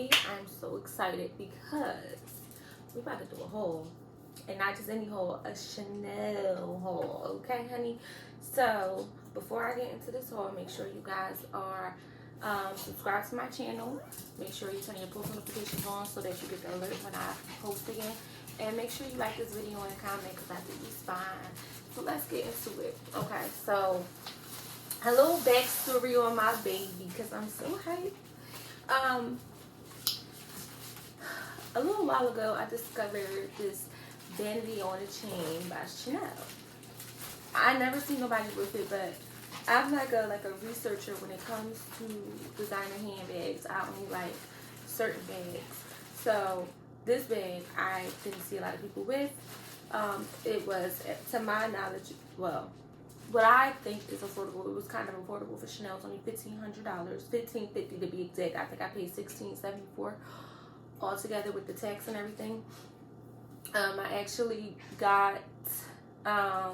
today I'm so excited because we about to do a haul, and not just any haul, a Chanel haul. Okay, honey. So before I get into this haul, make sure you guys are subscribe to my channel. Make sure you turn your post notifications on so that you get the alert when I post again. And make sure you like this video and comment because I think it's fine. So let's get into it. Okay, so a little backstory on my baby because I'm so hyped. A little while ago, I discovered this Vanity on a Chain by Chanel. I never seen nobody with it, but I'm like a researcher when it comes to designer handbags. I only like certain bags. So this bag I didn't see a lot of people with. It was, to my knowledge, well, what I think is affordable. It was kind of affordable for Chanel. It's only $1,500, $1,550 to be exact. I think I paid $1,674 all together with the tax and everything. I actually got, I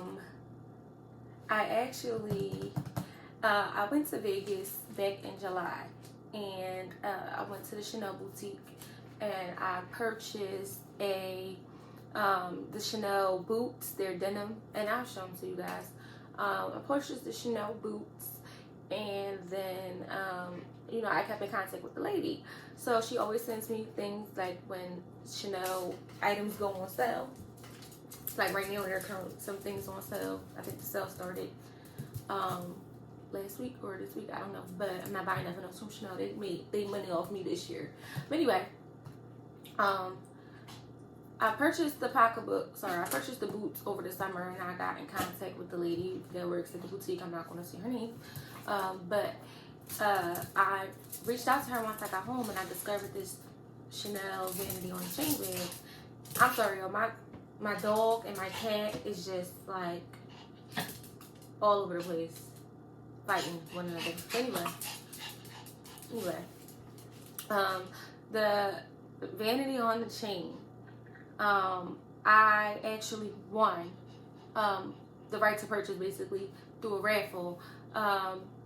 went to Vegas back in July, and I went to the Chanel boutique, and I purchased the Chanel boots. They're denim, and I'll show them to you guys. I purchased the Chanel boots, and then you know, I kept in contact with the lady, so she always sends me things like when Chanel items go on sale. Like right now, there are some things on sale. I think the sale started last week or this week, I don't know, but I'm not buying nothing else from Chanel. They made money off me this year. But anyway, I purchased the pocketbook. I purchased the boots over the summer, and I got in contact with the lady that works at the boutique. I'm not going to say her name, but I reached out to her once I got home, and I discovered this Chanel Vanity on a Chain bag. I'm sorry, yo, my dog and my cat is just like all over the place, fighting one another. Anyway, the Vanity on the Chain. I actually won the right to purchase basically through a raffle.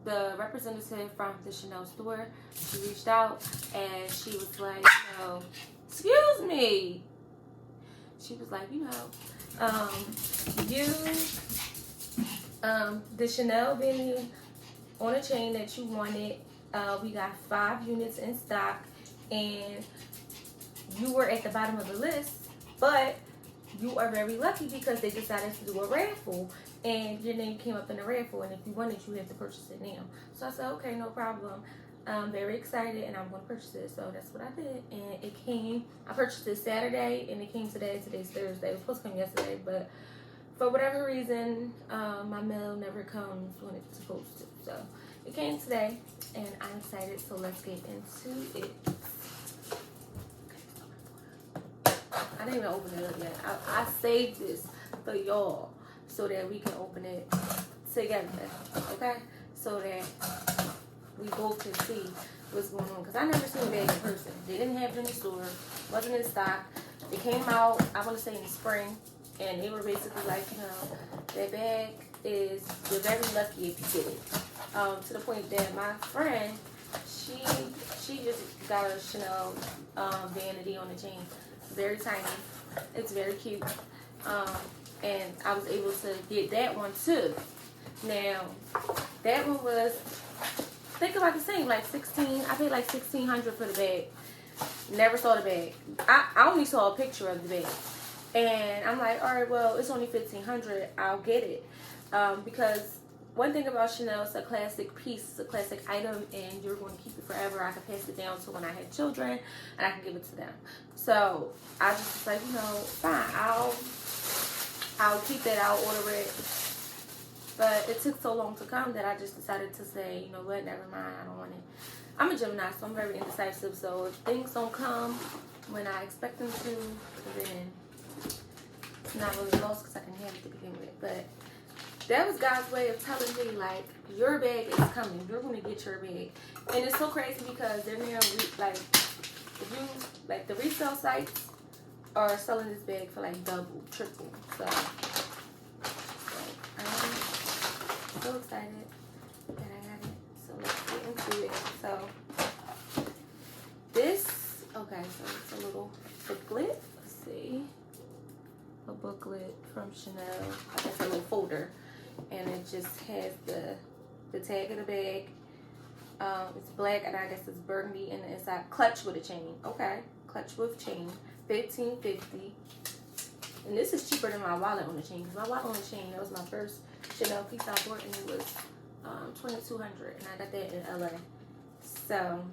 The representative from the Chanel store, she reached out and she was like, you know, excuse me. She was like, you know, the Chanel Vanity on a Chain that you wanted, we got 5 units in stock, and you were at the bottom of the list. But you are very lucky because they decided to do a raffle, and your name came up in the raffle, and if you want it, you have to purchase it now. So I said, okay, no problem. I'm very excited, and I'm going to purchase it. So that's what I did, and it came. I purchased it Saturday, and it came today. Today's Thursday. It was supposed to come yesterday, but for whatever reason, my mail never comes when it's supposed to. So it came today, and I'm excited. So let's get into it. I didn't even open it up yet. I saved this for y'all so that we can open it together, okay? So that we both can see what's going on. Because I never seen a bag in person. They didn't have it in the store. Wasn't in stock. It came out, I want to say in the spring. And they were basically like, you know, that bag is, you're very lucky if you get it. To the point that my friend, she just got a Chanel Vanity on a Chain. Very tiny. It's very cute. And I was able to get that one too. Now, that one was, think about the same, like 16. I paid like $1,600 for the bag. Never saw the bag. I only saw a picture of the bag. And I'm like, all right, well, it's only $1,500. I'll get it. Because one thing about Chanel, it's a classic piece, it's a classic item, and you're going to keep it forever. I can pass it down to when I had children, and I can give it to them. So I just was like, you know, fine, I'll keep that, I'll order it. But it took so long to come that I just decided to say, you know what, never mind, I don't want it. I'm a Gemini, so I'm very indecisive. So if things don't come when I expect them to, then it's not really lost because I can have it to begin with. But that was God's way of telling me, like, your bag is coming. You're going to get your bag. And it's so crazy because they're now, like, if you, like, the resale sites are selling this bag for, like, double, triple. So I'm so excited that I got it. So let's get into it. So this Okay, so it's a little booklet. Let's see. A booklet from Chanel. I guess a little folder. And it just has the tag of the bag. It's black and I guess it's burgundy in the inside. Clutch with a chain. Okay. Clutch with chain. $15.50. And this is cheaper than my wallet on the chain. Because my wallet on the chain, that was my first Chanel piece I bought, and it was $2,200. And I got that in LA. So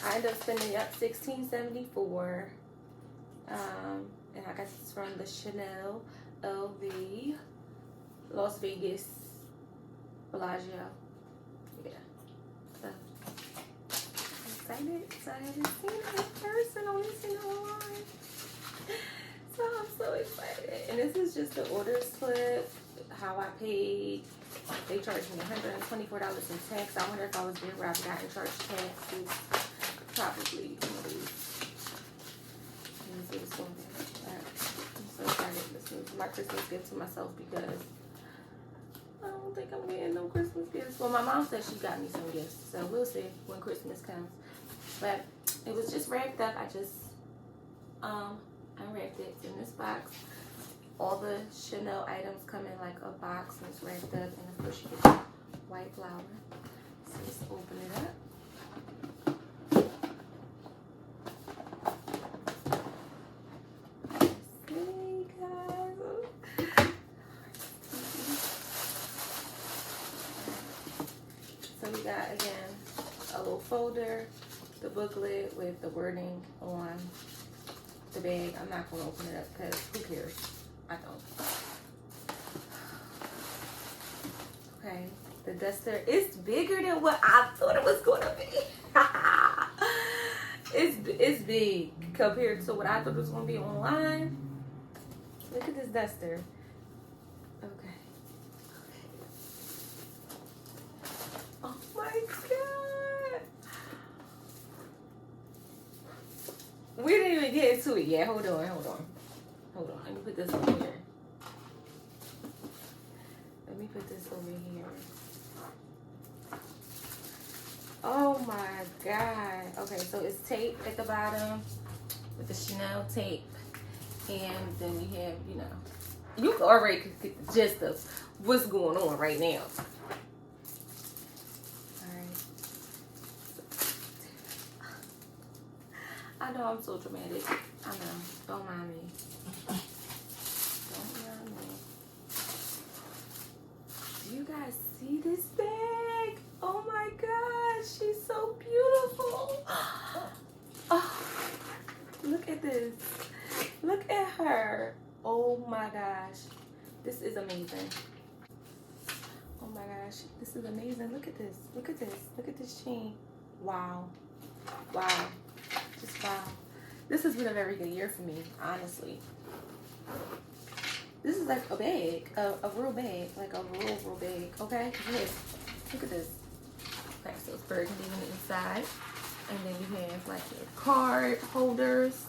I ended up spending up $1,674. And I got this from the Chanel LV Las Vegas Bellagio. Yeah. So I'm excited. So I haven't seen it in person. I only seen it online. So I'm so excited. And this is just the order slip. How I paid. They charged me $124 in tax. I wonder if I was there where I've gotten charged taxes. Probably one of these. Let me see what's going on. I'm so excited. This is my Christmas gift to myself because I don't think I'm getting no Christmas gifts. Well, my mom said she got me some gifts, so we'll see when Christmas comes. But it was just wrapped up. I just unwrapped it. It's in this box. All the Chanel items come in like a box and it's wrapped up. And of course you get white flour. So let's open it up. We got again a little folder, the booklet with the wording on the bag. I'm not going to open it up because who cares? I don't. Okay, the duster is bigger than what I thought it was going to be. It's big compared to what I thought it was going to be online. Look at this duster. Okay. Oh my God. We didn't even get into it yet. Hold on. Let me put this over here. Oh my God. Okay, so it's tape at the bottom with the Chanel tape. And then we have, you already could get the gist of what's going on right now. I know I'm so dramatic. I know. Don't mind me. Don't mind me. Do you guys see this bag? Oh my gosh. She's so beautiful. Oh, look at this. Look at her. Oh my gosh. This is amazing. Oh my gosh. This is amazing. Look at this. Look at this. Look at this chain. Wow. Wow. Just wow. This has been a very good year for me, honestly. This is like a bag, a real bag, like a real bag, okay? Look at this. Okay, so it's burgundy on the inside. And then you have like your card holders.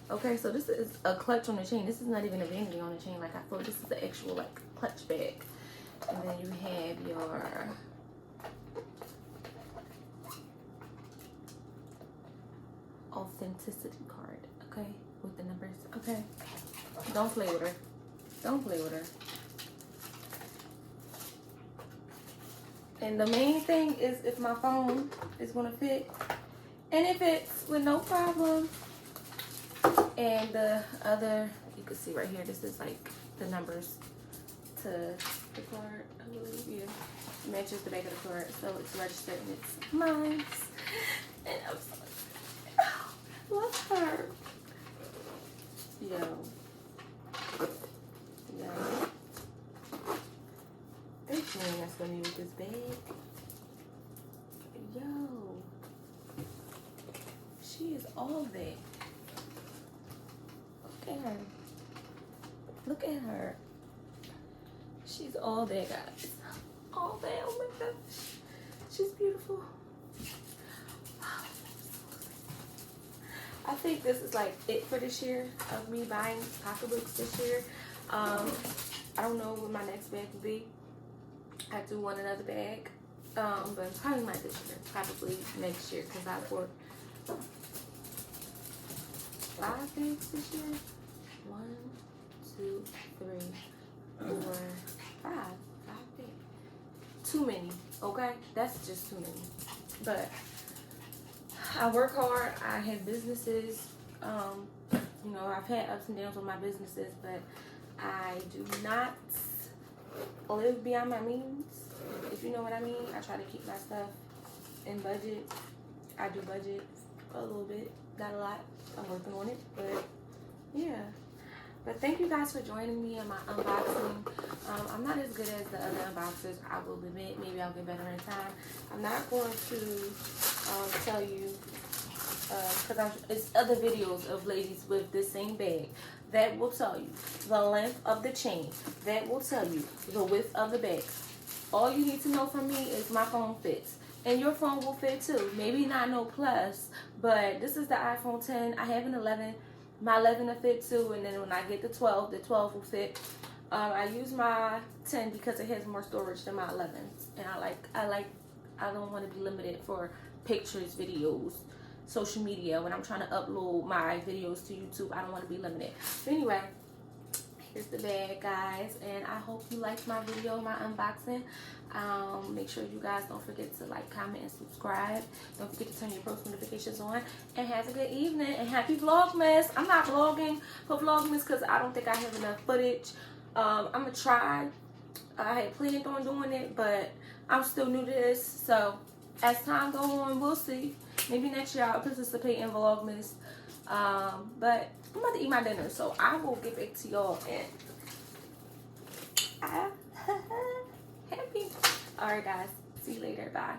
Okay, so this is a clutch on the chain. This is not even a vanity on the chain. Like I thought this is the actual like clutch bag. And then you have your authenticity card, okay, with the numbers. Okay, don't play with her. Don't play with her. And the main thing is if my phone is gonna fit, and it fits with no problem. And the other, you can see right here, this is like the numbers to the card, I believe. Yeah, matches the back of the card, so it's registered and it's mine. And I'm so love her. Yo. They're doing us for me with this bag. Yo. She is all that. Look at her. Look at her. She's all that, guys. All that. Oh my gosh. She's beautiful. I think this is like it for this year of me buying pocketbooks this year. I don't know what my next bag will be. I do want another bag, but probably not this year. Probably next year because I bought 5 bags this year. 1, 2, 3, 4, 5. 5 bags. Too many, okay? That's just too many. But I work hard. I have businesses. You know, I've had ups and downs with my businesses, but I do not live beyond my means, if you know what I mean. I try to keep my stuff in budget. I do budget a little bit, not a lot. I'm working on it, but yeah. But thank you guys for joining me in my unboxing. I'm not as good as the other unboxers, I will admit. Maybe I'll get better in time. I'm not going to tell you, because it's other videos of ladies with the same bag that will tell you the length of the chain, that will tell you the width of the bag. All you need to know from me is my phone fits. And your phone will fit too. Maybe not no plus, but this is the iPhone 10. I have an 11. My 11 will fit too, and then when I get the 12 will fit. I use my 10 because it has more storage than my 11, and I don't want to be limited for pictures, videos, social media. When I'm trying to upload my videos to YouTube, I don't want to be limited. But anyway, here's the bag, guys, and I hope you liked my video, my unboxing. Make sure you guys don't forget to like, comment, and subscribe. Don't forget to turn your post notifications on, and have a good evening, and happy Vlogmas. I'm not vlogging for Vlogmas because I don't think I have enough footage. I'm gonna try. I had planned on doing it, but I'm still new to this, so as time goes on, we'll see. Maybe next year I'll participate in Vlogmas. But I'm about to eat my dinner, so I will get back to y'all and happy. Alright guys, see you later, bye.